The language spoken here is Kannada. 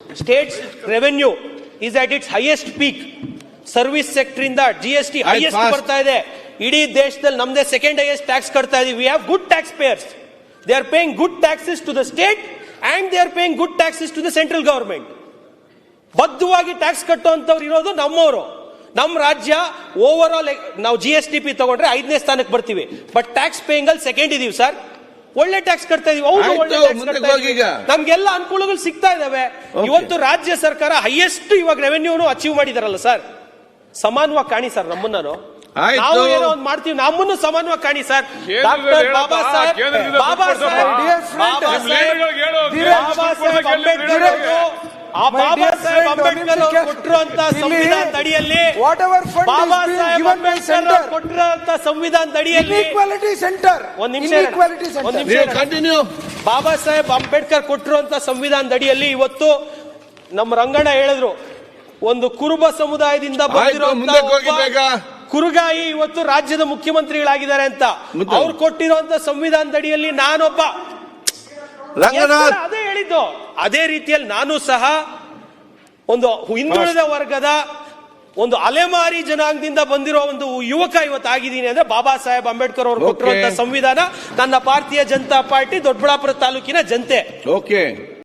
State's revenue is at its highest peak. Service sector ಇಂದ GST ಹೈಯೆಸ್ಟ್ ಬರ್ತಾ ಇದೆ. ಇಡೀ ದೇಶದಲ್ಲಿ ನಮ್ದೇ ಸೆಕೆಂಡ್ ಹೈಯೆಸ್ಟ್ ಟ್ಯಾಕ್ಸ್ ಕಟ್ತಾ ಇದೀವಿ. We have good taxpayers. They are paying good taxes to the state and they are paying good taxes to the central government. ಬದ್ಧವಾಗಿ ಟ್ಯಾಕ್ಸ್ ಕಟ್ಟುವಂತವ್ರು ಇರೋದು ನಮ್ಮವರು. ನಮ್ಮ ರಾಜ್ಯ ಓವರ್ ಆಲ್ ನಾವು GSTP ತಗೊಂಡ್ರೆ 5ನೇ ಸ್ಥಾನಕ್ಕೆ ಬರ್ತೀವಿ. ಬಟ್ ಟ್ಯಾಕ್ಸ್ ಪೇಯಿಂಗ್ ಅಲ್ಲಿ ಸೆಕೆಂಡ್ ಇದೀವಿ ಸರ್. ಒಳ್ಳೆ ಟ್ಯಾಕ್ಸ್ ಕಟ್ತಾ ಇದೀವಿ. ನಮ್ಗೆಲ್ಲ ಅನುಕೂಲಗಳು ಸಿಗ್ತಾ ಇದಾವೆ. ಇವತ್ತು ರಾಜ್ಯ ಸರ್ಕಾರ ಹೈಯೆಸ್ಟ್ ಇವಾಗ ರೆವೆನ್ಯೂನು ಅಚೀವ್ ಮಾಡಿದಾರಲ್ಲ ಸರ್. ಸಮಾನವಾಗಿ ಕಾಣಿ ಸರ್ ನಮ್ಮನ್ನ. ನಾವು ಏನೋ ಒಂದು ಮಾಡ್ತೀವಿ, ನಮ್ಮನ್ನು ಸಮಾನವಾಗಿ ಕಾಣಿ ಸರ್. ಡಾಕ್ಟರ್ ಬಾಬಾ ಸಾಹೇಬ್ ಅಂಬೇಡ್ಕರ್ ಕೊಟ್ಟಿರುವಂತ ಸಂವಿಧಾನದ ಅಡಿಯಲ್ಲಿ ಬಾಬಾ ಸಾಹೇಬ್ ಅಂಬೇಡ್ಕರ್ ಕೊಟ್ಟಿರುವಂತ ಸಂವಿಧಾನದ ಅಡಿಯಲ್ಲಿ ಬಾಬಾ ಸಾಹೇಬ್ ಅಂಬೇಡ್ಕರ್ ಕೊಟ್ಟಿರುವಂತ ಸಂವಿಧಾನದ ಅಡಿಯಲ್ಲಿ ಇವತ್ತು ನಮ್ಮ ರಂಗಣ್ಣ ಹೇಳಿದ್ರು, ಒಂದು ಕುರುಬ ಸಮುದಾಯದಿಂದ ಬಂದಿರುವಂತ ಕುರುಗಾಯಿ ಇವತ್ತು ರಾಜ್ಯದ ಮುಖ್ಯಮಂತ್ರಿಗಳಾಗಿದ್ದಾರೆ ಅಂತ. ಅವ್ರು ಕೊಟ್ಟಿರುವಂತ ಸಂವಿಧಾನದ ಅಡಿಯಲ್ಲಿ ನಾನೊಬ್ಬ ಅದೇ ಹೇಳಿದ್ದು. ಅದೇ ರೀತಿಯಲ್ಲಿ ನಾನು ಸಹ ಒಂದು ಹಿಂದುಳಿದ ವರ್ಗದ ಒಂದು ಅಲೆಮಾರಿ ಜನಾಂಗದಿಂದ ಬಂದಿರೋ ಒಂದು ಯುವಕ ಇವತ್ತು ಆಗಿದ್ದೀನಿ ಅಂದ್ರೆ ಬಾಬಾ ಸಾಹೇಬ್ ಅಂಬೇಡ್ಕರ್ ಅವರು ಕೊಟ್ಟಿರುವಂತ ಸಂವಿಧಾನ, ನನ್ನ ಭಾರತೀಯ ಜನತಾ ಪಾರ್ಟಿ ದೊಡ್ಡಬಳ್ಳಾಪುರ ತಾಲೂಕಿನ ಜನತೆ.